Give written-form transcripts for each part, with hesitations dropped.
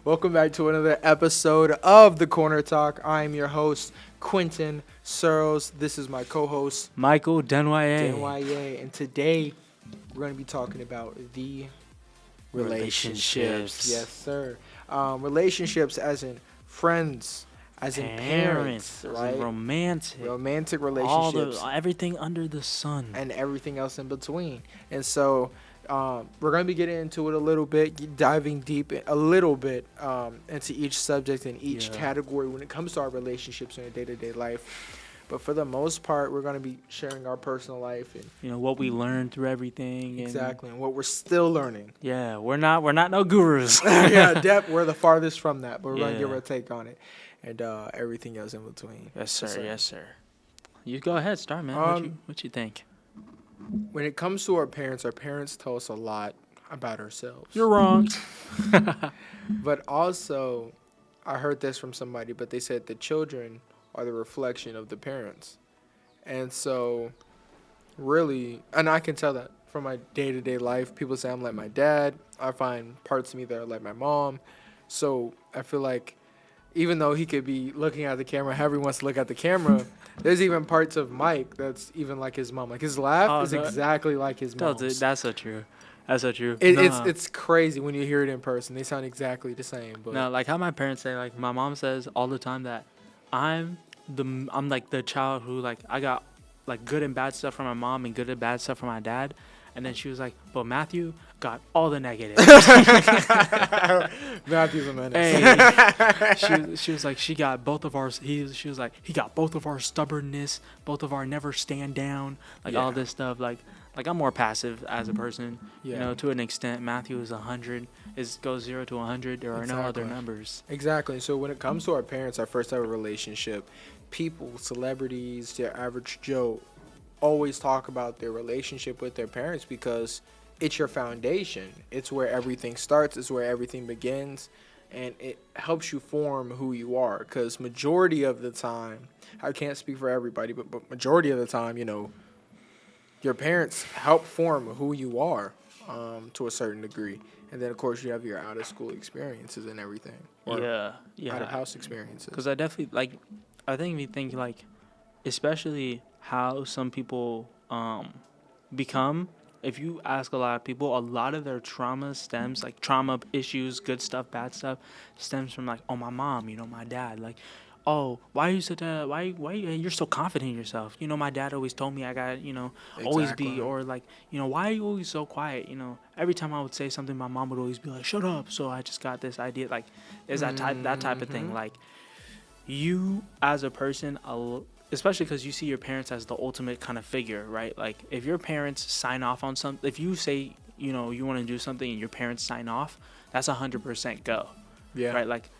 Welcome back to another episode of The Corner Talk. I'm your host, Quentin Searles. This is my co-host, Michael Denwaye. DNYA, and today we're going to be talking about the relationships. Yes, sir. Relationships as in friends, as in parents, right? Romantic relationships. Everything under the sun. And everything else in between. And so we're going to be getting into it a little bit, diving deep a little bit into each subject and each category when it comes to our relationships in our day-to-day life. But for the most part, we're going to be sharing our personal life and what we learned through everything. Exactly, and what we're still learning. Yeah, we're not no gurus. We're the farthest from that, but we're going to give our take on it and everything else in between. Yes, sir. You go ahead, start, man. What you think? When it comes to our parents tell us a lot about ourselves. You're wrong. But also, I heard this from somebody, but they said the children are the reflection of the parents. And so, really, and I can tell that from my day-to-day life. People say I'm like my dad. I find parts of me that are like my mom. So, I feel like even though he could be looking at the camera however he wants to look at the camera, there's even parts of Mike that's even like his mom. Like his laugh is exactly like his mom's. That's so true. It's crazy when you hear it in person. They sound exactly the same. But no, like how my parents say, like my mom says all the time that I'm like the child who like I got like good and bad stuff from my mom and good and bad stuff from my dad. And then she was like, but Matthew got all the negatives. Matthew's a menace. Hey, she was like, she got both of our, she was like, he got both of our stubbornness, both of our never stand down, like all this stuff. Like I'm more passive as a person, to an extent. Matthew is 100, goes 0 to 100. There are no other numbers. Exactly. So when it comes to our parents, our first ever relationship, people, celebrities, their average Joe, always talk about their relationship with their parents because it's your foundation. It's where everything starts. It's where everything begins. And it helps you form who you are. Because majority of the time, I can't speak for everybody, but majority of the time, your parents help form who you are to a certain degree. And then, of course, you have your out-of-school experiences and everything. Or out-of-house experiences. Because I definitely, I think if you think, especially how some people become, if you ask a lot of people, a lot of their trauma stems, like trauma issues, good stuff, bad stuff, stems from my mom, my dad, oh, why are you so why you're so confident in yourself? My dad always told me I got, always be, or why are you always so quiet? Every time I would say something, my mom would always be like, shut up. So I just got this idea, is that type of thing. You as a person, especially because you see your parents as the ultimate kind of figure, right? If your parents sign off on something, if you say, you want to do something and your parents sign off, that's 100% go. Yeah. Right?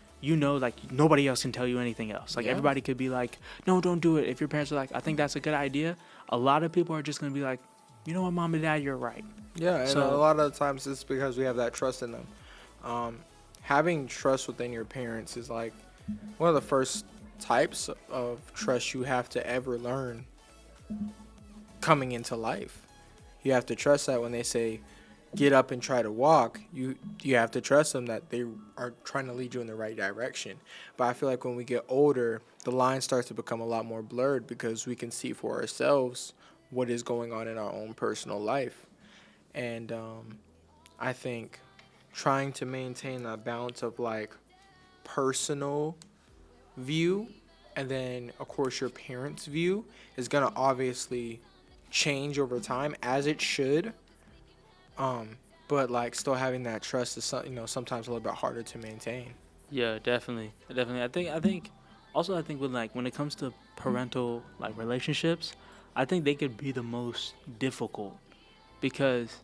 Nobody else can tell you anything else. Everybody could be like, no, don't do it. If your parents are like, I think that's a good idea, a lot of people are just going to be like, you know what, mom and dad, you're right. Yeah, and a lot of the times it's because we have that trust in them. Having trust within your parents is one of the first types of trust you have to ever learn coming into life. You have to trust that when they say get up and try to walk, you have to trust them that they are trying to lead you in the right direction. But I feel like when we get older, the line starts to become a lot more blurred because we can see for ourselves what is going on in our own personal life. And I think trying to maintain that balance of personal view and then of course your parents' view is gonna obviously change over time, as it should, but still having that trust is sometimes a little bit harder to maintain. Definitely. I think when it comes to parental relationships, I think they could be the most difficult because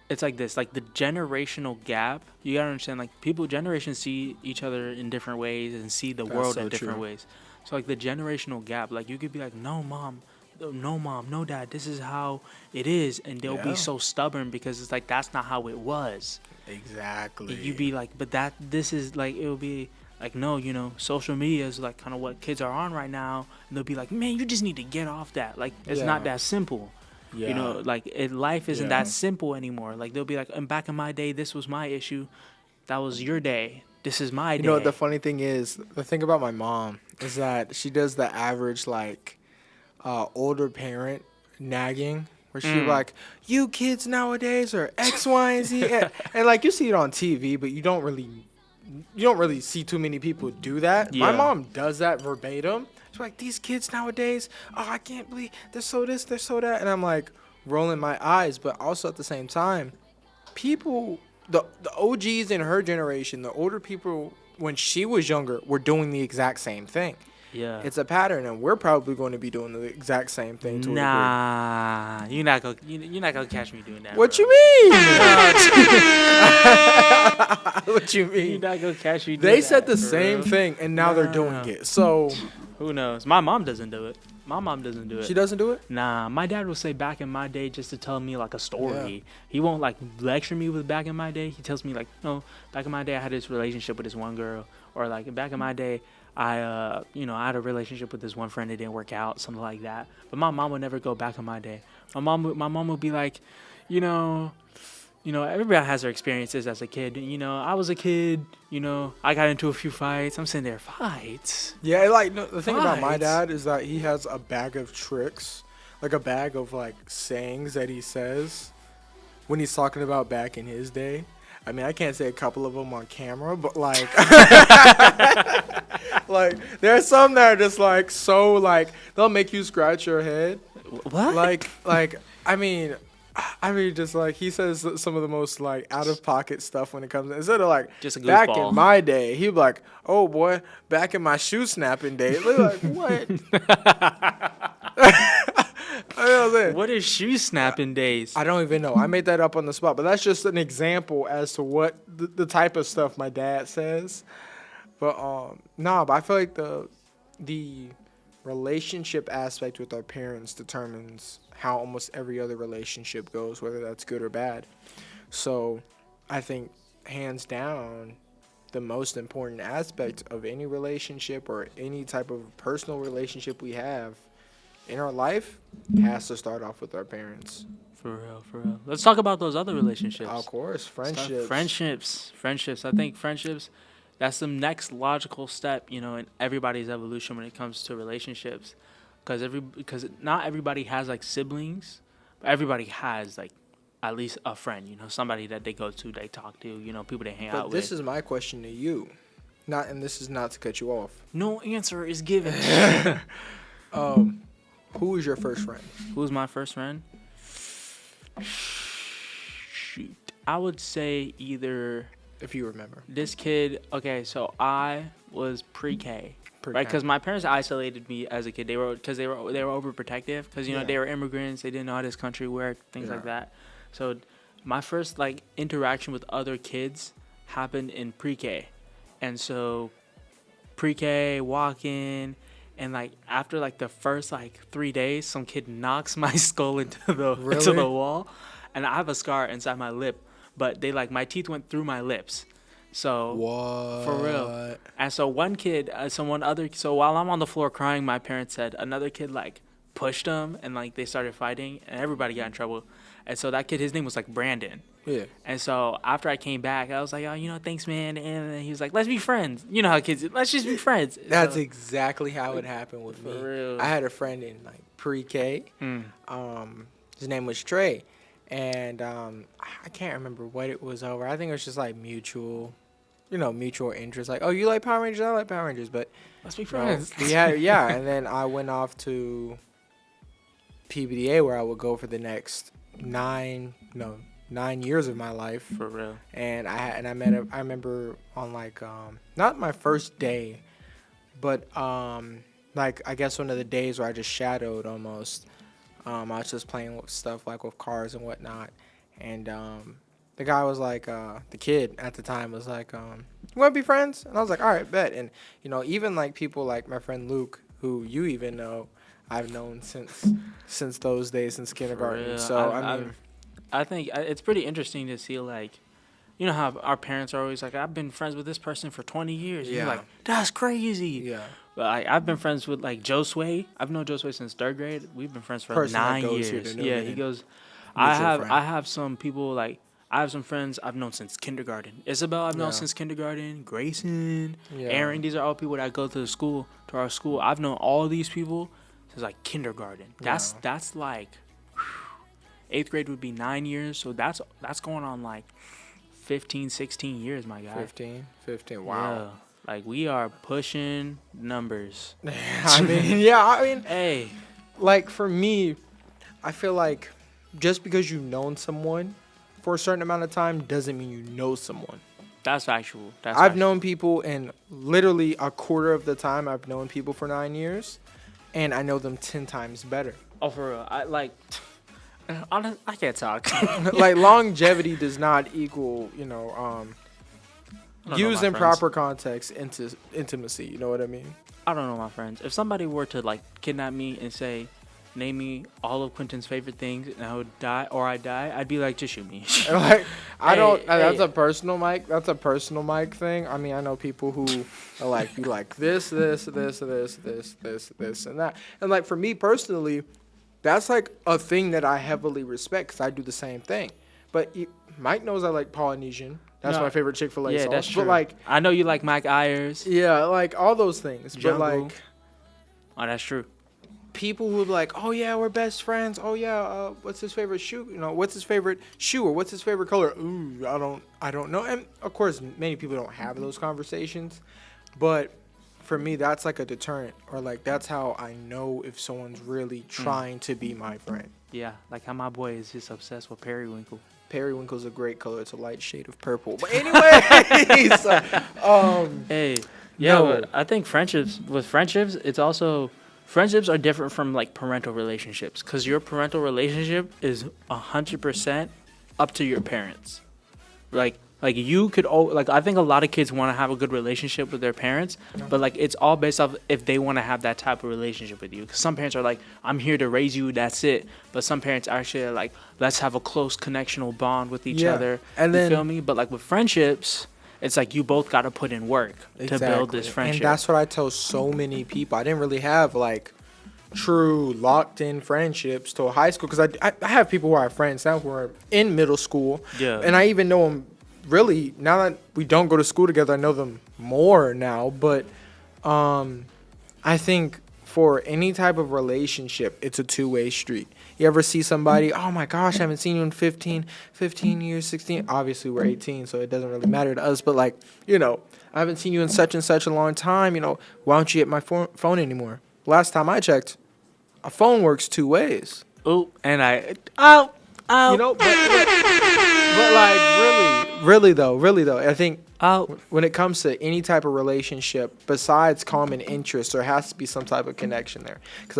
it's this, the generational gap. You gotta understand, generations see each other in different ways and see the world in different ways. So the generational gap, you could be no mom, no dad, this is how it is, and they'll be so stubborn because it's that's not how it was. Exactly. You'd be but this is it'll be no, social media is kind of what kids are on right now, and they'll be man, you just need to get off that. It's not that simple. Yeah. Life isn't that simple anymore. They'll be and back in my day, this was my issue. that was your day. This is my You day. know what the funny thing is? The thing about my mom is that she does the average like older parent nagging, where she like, "You kids nowadays are X, Y, and Z," and like you see it on TV, but you don't really see too many people do that. My Yeah. mom does that verbatim. She's like, "These kids nowadays, oh, I can't believe they're so this, they're so that," and I'm like rolling my eyes, but also at the same time, people, the OGs in her generation, the older people when she was younger, were doing the exact same thing. Yeah. It's a pattern, and we're probably going to be doing the exact same thing to a Nah, you're not gonna catch me doing that. degree. What bro. you mean? What you You're mean? not gonna catch me. They doing said that, the for same real. thing, and now they're doing Nah. it. So Who knows? My mom doesn't do it. My mom doesn't do it. she doesn't do it. Nah, my dad will say back in my day just to tell me like a story. He won't like lecture me with back in my day. He tells me like, no, back in my day I had this relationship with this one girl, or like back in my day I I had a relationship with this one friend that didn't work out, something like that. But my mom would never go back in my day. My mom would be like, everybody has their experiences as a kid. I was a kid. I got into a few fights. I'm sitting there, fights. Yeah, like no, the thing about my Right. dad is that he has a bag of tricks, like a bag of like sayings that he says when he's talking about back in his day. I mean, I can't say a couple of them on camera, but like, like there's some that are just like so like they'll make you scratch your head. What? Like I mean, just like he says some of the most like out of pocket stuff when it comes instead of like Just a back goofball. in my day, he'd be like, "Oh boy, back in my shoe snapping day." Look like what? I know what I'm saying. What is shoe snapping days? I don't even know. I made that up on the spot, but that's just an example as to what the type of stuff my dad says. But but I feel like the relationship aspect with our parents determines how almost every other relationship goes, whether that's good or bad. So, I think hands down, the most important aspect of any relationship or any type of personal relationship we have in our life has to start off with our parents. For real, for real. Let's talk about those other relationships. Of course, friendships. Friendships. I think friendships, that's the next logical step, in everybody's evolution when it comes to relationships. Because not everybody has like siblings, but everybody has like at least a friend, somebody that they go to, they talk to, people they hang But out this with. is my question to you. And this is not to cut you off. No answer is given. Who was your first friend? Who's my first friend? Shoot. I would say either If you remember. this kid. Okay, so I was pre-K. Pre-K. Right, because my parents isolated me as a kid. They were overprotective because Yeah. they were immigrants. They didn't know how this country worked, things like Yeah. that. So my first like interaction with other kids happened in pre-K, and so pre-K walking, and like after like the first like 3 days, some kid knocks my skull into the Really? wall, and I have a scar inside my lip, but my teeth went through my lips. So What? for real. And so one kid, so while I'm on the floor crying, my parents said another kid like pushed him and like they started fighting and everybody got in trouble. And so that kid, his name was like Brandon. Yeah. And so after I came back, I was like, oh, thanks, man. And then he was like, let's be friends. You know how kids, let's just be friends. That's So, exactly how it happened with For me. real. I had a friend in like pre-K. His name was Trey, and I can't remember what it was over. I think it was just like mutual interest. Like, oh, you like Power Rangers? I like Power Rangers, but let's be no, friends. And then I went off to PBDA where I would go for the next 9 years of my life. For real. And I remember on like not my first day, but like I guess one of the days where I just shadowed almost. I was just playing with stuff like with cars and whatnot, and the guy was like, the kid at the time was like, you want to be friends? And I was like, all right, bet. And even like people like my friend Luke, who you even know, I've known since those days, since kindergarten. real. So I think it's pretty interesting to see, like, how our parents are always like, I've been friends with this person for 20 years. And Yeah. you're like, that's crazy. yeah. But I've been friends with, like, Joe Sway. I've known Joe Sway since 3rd grade. We've been friends for Person that 9 goes here years. to Yeah, Newman. he goes. Mutual friend. I have some people, like, I have some friends I've known since kindergarten. Isabel, I've known Yeah. since kindergarten. Grayson, Yeah. Aaron, these are all people that go to our school. I've known all these people since like kindergarten. That's like 8th grade would be 9 years, so that's going on like 15, 16 years, my guy. 15. Wow. Yeah. Like we are pushing numbers. I mean, Hey, like for me, I feel like just because you've known someone for a certain amount of time doesn't mean you know someone. that's factual. I've known people, and literally a quarter of the time I've known people for 9 years, and I know them 10 times better. Oh, for real. I can't talk. Like longevity does not equal, I don't know used my in friends. proper context into intimacy. You know what I mean? I don't know my friends. If somebody were to like kidnap me and say, name me all of Quentin's favorite things, and I would die or I die, I'd be like, just shoot me. Like I don't. That's hey. a personal mic. That's a personal mic thing. I mean, I know people who are like, you like this, and that. And like for me personally, that's like a thing that I heavily respect because I do the same thing. But Mike knows I like Polynesian. That's No. my favorite Chick-fil-A Yeah, sauce. that's true. But like, I know you like Mike Ayers. yeah, like all those things. Jungle. But like Oh, that's true. people who are like, oh yeah, we're best friends. Oh yeah, what's his favorite shoe? What's his favorite shoe or what's his favorite color? Ooh, I don't know. And of course, many people don't have those conversations. But for me, that's like a deterrent, or like that's how I know if someone's really trying to be my friend. Yeah, like how my boy is just obsessed with periwinkle. Periwinkle's a great color. It's a light shade of purple. But anyway, Hey, yeah, No. but I think friendships, it's also friendships are different from like parental relationships because your parental relationship is 100% up to your parents. Like you could like I think a lot of kids want to have a good relationship with their parents, but like it's all based off if they want to have that type of relationship with you. Because some parents are like, I'm here to raise you, that's it. But some parents actually are like, let's have a close connectional bond with each Yeah. other. And you then- feel me? But like with friendships, it's like you both got to put in work to build this friendship. And that's what I tell so many people. I didn't really have like true locked in friendships till high school because I have people who are friends now who are in middle school. Yeah. And I even know them really now that we don't go to school together. I know them more now. But I think for any type of relationship, it's a two-way street. You ever see somebody, oh my gosh, I haven't seen you in 15 years, 16. Obviously, we're 18, so it doesn't really matter to us. But, like, I haven't seen you in such and such a long time. Why don't you get my phone anymore? Last time I checked, a phone works two ways. Oh, and But like, really though, I think when it comes to any type of relationship, besides common interests, there has to be some type of connection there. Because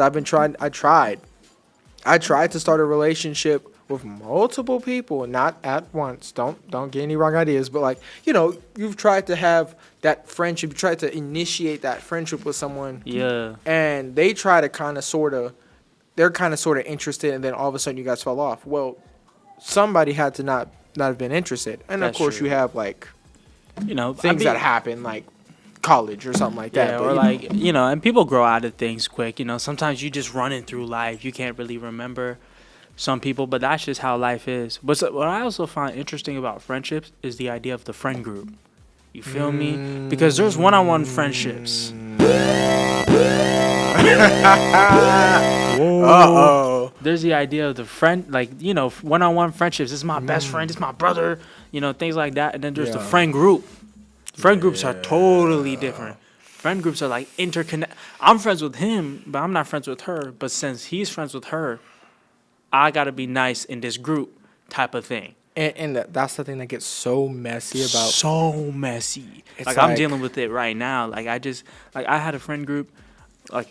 I tried to start a relationship with multiple people, not at once. Don't get any wrong ideas, but like, you've tried to have that friendship, you tried to initiate that friendship with someone, yeah. and they try to they're kind of sort of interested, and then all of a sudden you guys fell off. Well, somebody had to not have been interested, and That's of course true. you have like Things that happen, like college or something like that. Yeah, but, or like, and people grow out of things quick. Sometimes you just running through life. You can't really remember some people, but that's just how life is. But what I also find interesting about friendships is the idea of the friend group. You feel me? Because there's one-on-one friendships. Uh-oh. There's the idea of the friend, like, one-on-one friendships. This is my best friend. This is my brother. Things like that. And then there's the Yeah. friend group. Friend groups are totally different. Friend groups are like interconnect. I'm friends with him, but I'm not friends with her. But since he's friends with her, I gotta be nice in this group type of thing. And that's the thing that gets so messy about. So messy. It's Like I'm like- dealing with it right now. Like I had a friend group. Like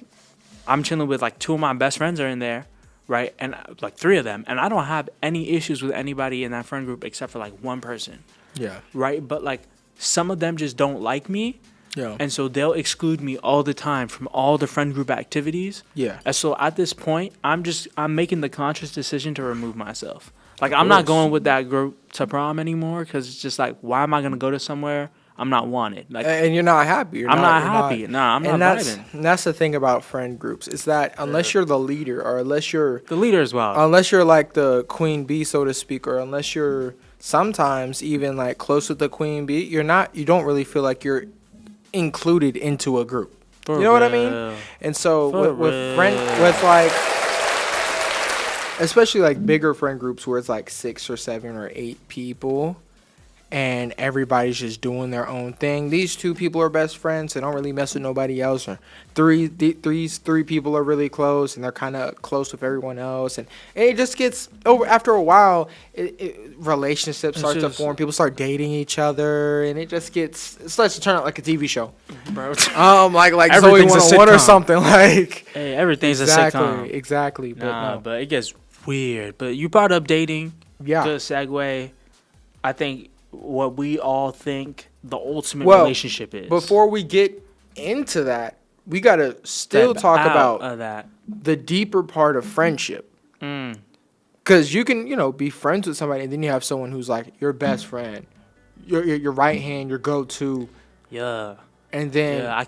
I'm chilling with like two of my best friends are in there, right? And like three of them, and I don't have any issues with anybody in that friend group except for like one person, Yeah. right? But like some of them just don't like me. Yeah. And so they'll exclude me all the time from all the friend group activities. Yeah. And so at this point, I'm making the conscious decision to remove myself. Like I'm not course. going with that group to prom anymore because it's just like, why am I gonna go to somewhere I'm not wanted. Like And you're not happy. I'm not happy. Nah, I'm not vibing. And that's the thing about friend groups is that unless you're the leader or unless you're The leader as well. unless you're like the queen bee, so to speak, or unless you're sometimes even like close with the queen bee, you don't really feel like you're included into a group. For You know what I mean? real. And so For with like, especially like bigger friend groups where it's like 6 or 7 or 8 people, and everybody's just doing their own thing. These 2 people are best friends. They don't really mess with nobody else. Or three people are really close, and they're kind of close with everyone else. And it just gets over after a while. Relationships start to form. People start dating each other, and it starts to turn out like a TV show. Bro. Like Zoe Everything's a 101 or sitcom. something like. Hey, everything's a sitcom. Exactly. But Nah, no. but it gets weird. But you brought up dating. Yeah. Good segue. I think what we all think the ultimate Well, relationship is. Before we get into that, we gotta still Step talk out about of that. the deeper part of friendship. Mm. Because you can, be friends with somebody, and then you have someone who's like your best friend, your right hand, your go-to, Yeah. and then Yeah. I gotta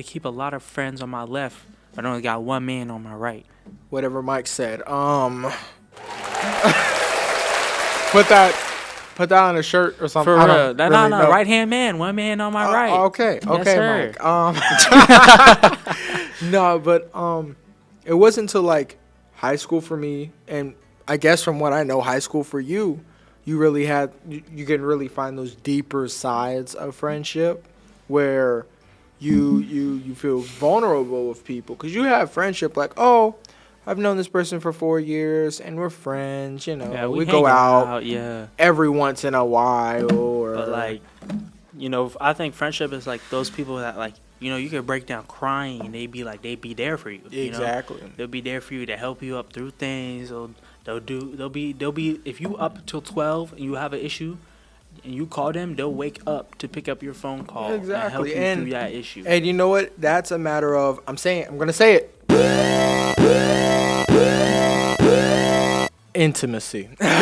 keep a lot of friends on my left. I only got one man on my right. whatever Mike said. Put that on a shirt or something. For I real. don't No, really know. right hand man. One man on my right. Okay, Yes, sir. Mike. No, but it wasn't until like high school for me, and I guess from what I know, high school for you, you can really find those deeper sides of friendship where you feel vulnerable with people, because you have friendship like, oh, I've known this person for 4 years and we're friends, Yeah, we hang go out yeah. every once in a while, or But like, I think friendship is like those people that like, you could break down crying and they'd be there for you. exactly. They'll be there for you to help you up through things. Or they'll be if you up till 12 and you have an issue and you call them, they'll wake up to pick up your phone call and help you through that issue. And you know what? That's a matter of I'm gonna say it. Intimacy. That's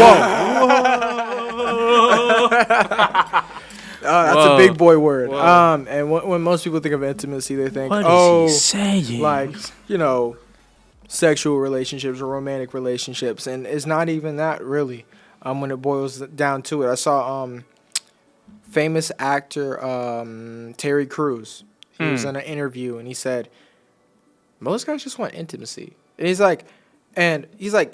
Whoa. a big boy word. Whoa. And when most people think of intimacy, they think, What oh, is he saying? like, sexual relationships or romantic relationships, and it's not even that really. When it boils down to it, I saw famous actor Terry Crews. He was in an interview and he said, most guys just want intimacy. And he's like,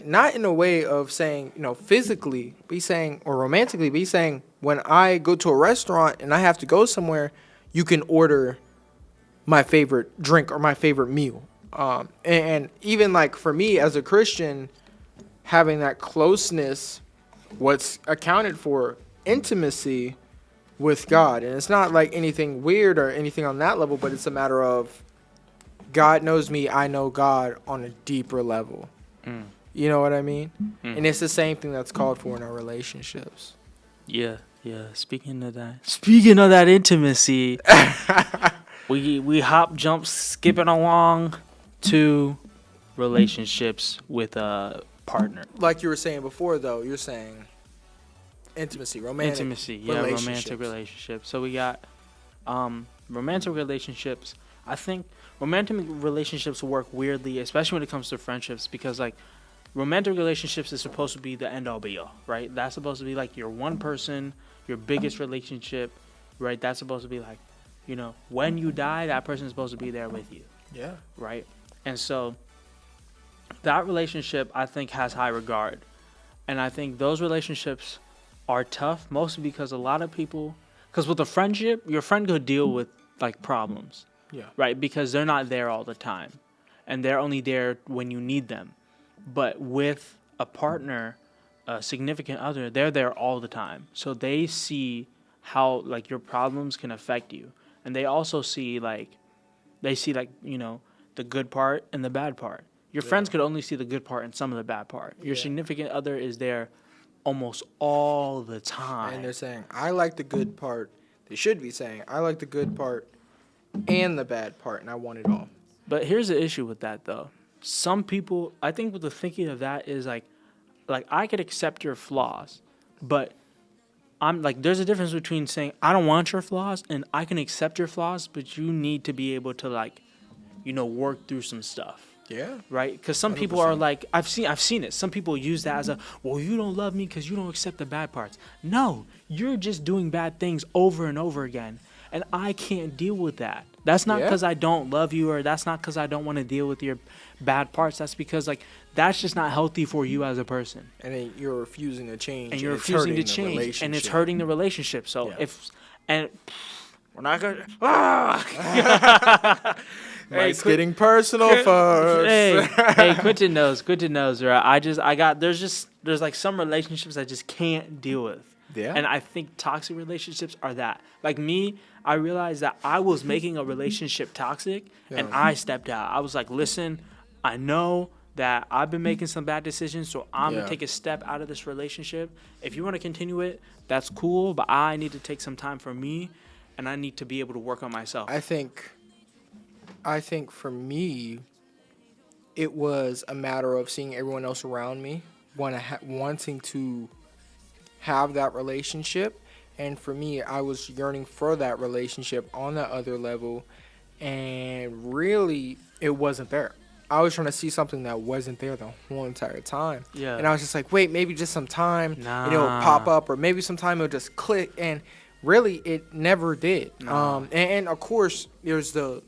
not in a way of saying, physically, but he's saying, or romantically, but he's saying, when I go to a restaurant and I have to go somewhere, you can order my favorite drink or my favorite meal. And even like for me as a Christian, having that closeness, what's accounted for intimacy with God. And it's not like anything weird or anything on that level, but it's a matter of God knows me, I know God on a deeper level. You know what I mean? And it's the same thing that's called for in our relationships. Yeah. Speaking of that intimacy, we hop, jump, skipping along to relationships with a partner. Like you were saying before, though, you're saying romantic Romantic relationships. So we got romantic relationships. I think romantic relationships work weirdly, especially when it comes to friendships, because like romantic relationships is supposed to be the end all be all, right? That's supposed to be like your one person, your biggest relationship, right? That's supposed to be like, when you die, that person is supposed to be there with you. Yeah. Right? And so that relationship, I think, has high regard. And I think those relationships are tough, mostly because a lot of people, because with a friendship, your friend could deal with like problems. Yeah. Right? Because they're not there all the time. And they're only there when you need them. But with a partner, a significant other, they're there all the time. So they see how like your problems can affect you. And they also see the good part and the bad part. Your friends could only see the good part and some of the bad part. Your significant other is there almost all the time. And they're saying, I like the good part. They should be saying, I like the good part and the bad part, and I want it all. But here's the issue with that, though. Some people, I think what the thinking of that is like I could accept your flaws, but I'm like, there's a difference between saying I don't want your flaws and I can accept your flaws, but you need to be able to like, work through some stuff. Yeah. Right? Because some people are 100%. like, I've seen it. Some people use that as a, well, you don't love me because you don't accept the bad parts. No, you're just doing bad things over and over again, and I can't deal with that. That's not Yeah. because I don't love you, or that's not because I don't want to deal with your bad parts. That's because like that's just not healthy for you as a person, And then you're refusing to change. and you're it's refusing to hurting the change, and it's relationship. hurting the relationship. So Yeah. we're not gonna. It's getting personal, folks. Hey, Quentin knows. Quentin knows, right? There's like some relationships I just can't deal with. Yeah. And I think toxic relationships are that. Like me, I realized that I was making a relationship toxic, and Yeah. I stepped out. I was like, listen, I know that I've been making some bad decisions, so I'm Yeah. gonna take a step out of this relationship. If you want to continue it, that's cool, but I need to take some time for me, and I need to be able to work on myself. I think for me, it was a matter of seeing everyone else around me wanting to have that relationship, and for me, I was yearning for that relationship on that other level, and really, it wasn't there. I was trying to see something that wasn't there the whole entire time. Yeah. And I was just like, wait, maybe just some time, and it'll Nah. pop up, or maybe sometime it'll just click, and really, it never did. Nah. And of course, there's the,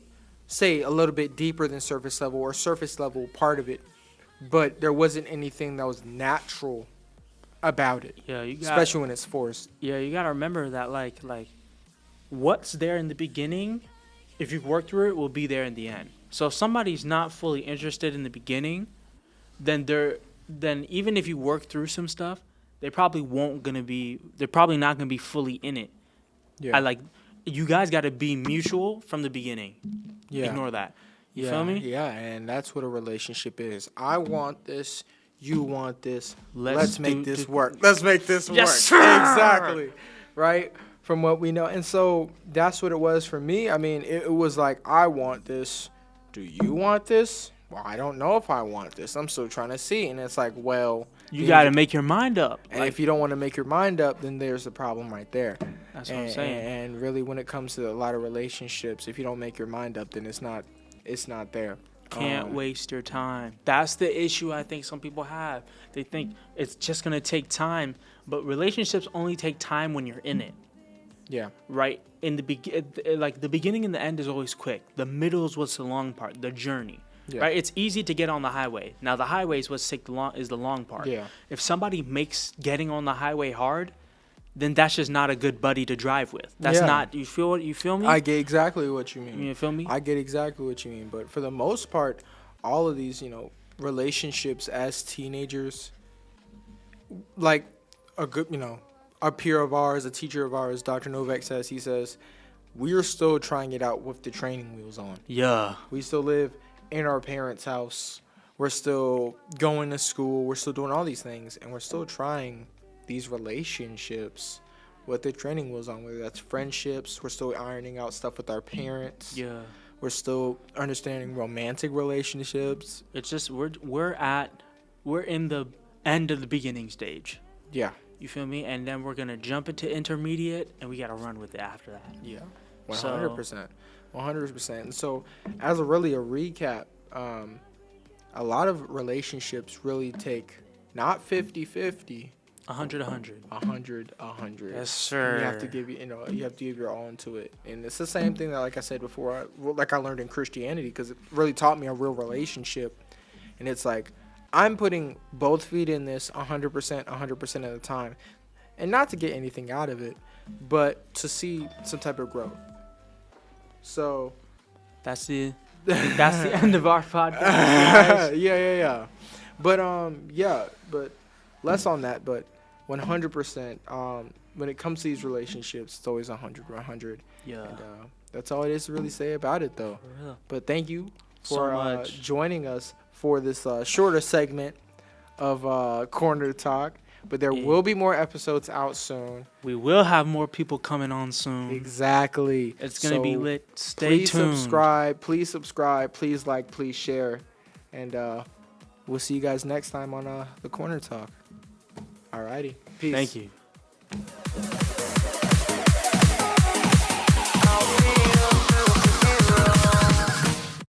say, a little bit deeper than surface level or surface level part of it, but there wasn't anything that was natural about it, Yeah, you got. especially when it's forced. Yeah, you gotta remember that like what's there in the beginning, if you work through it, will be there in the end. So if somebody's not fully interested in the beginning, then even if you work through some stuff, they're probably not gonna be fully in it. Yeah. You guys gotta be mutual from the beginning. Yeah. Ignore that. You Yeah, feel me? Yeah, and that's what a relationship is. I want this. You want this. Let's Let's make do- this do- work. Let's make this Yes, work. sir! Exactly. Right? From what we know. And so that's what it was for me. I mean, it was like, I want this. Do you want this? Well, I don't know if I want this. I'm still trying to see. And it's like, well, You then gotta make your mind up. and if you don't want to make your mind up, then there's a problem right there. That's what I'm saying. And really, when it comes to a lot of relationships, if you don't make your mind up, then it's not there. Can't waste your time. That's the issue I think some people have. They think it's just going to take time, but relationships only take time when you're in it, Yeah. right? In the the beginning and the end is always quick. The middle is what's the long part, the journey. Yeah. Right? It's easy to get on the highway. Now the highway is the long part. Yeah. If somebody makes getting on the highway hard, then that's just not a good buddy to drive with. That's Yeah. not you feel me? I get exactly what you mean. You feel me? I get exactly what you mean. But for the most part, all of these, relationships as teenagers, like a good, a peer of ours, a teacher of ours, Dr. Novak he says, we're still trying it out with the training wheels on. Yeah. We still live in our parents' house. We're still going to school. We're still doing all these things. And we're still trying these relationships with the training wheels on, whether that's friendships. We're still ironing out stuff with our parents. Yeah. We're still understanding romantic relationships. It's just we're in the end of the beginning stage. Yeah. You feel me? And then we're gonna jump into intermediate, and we gotta run with it after that. Yeah. So- 100%. 100%. And so, as a recap, a lot of relationships really take not 50-50, 100. 100. Yes, sir. You have to give your all into it. And it's the same thing that, like I said before, I learned in Christianity, because it really taught me a real relationship. And it's like, I'm putting both feet in this 100% of the time. And not to get anything out of it, but to see some type of growth. So That's the end of our podcast. guys. yeah. But less on that, but 100%. When it comes to these relationships, it's always 100. Yeah. And that's all it is to really say about it, though. For real. But thank you So for much. joining us for this shorter segment of Corner Talk. But there Yeah. will be more episodes out soon. We will have more people coming on soon. Exactly. It's gonna be So lit. Stay please tuned. Please subscribe. Please like. Please share. And we'll see you guys next time on the Corner Talk. Alrighty. Peace. Thank you.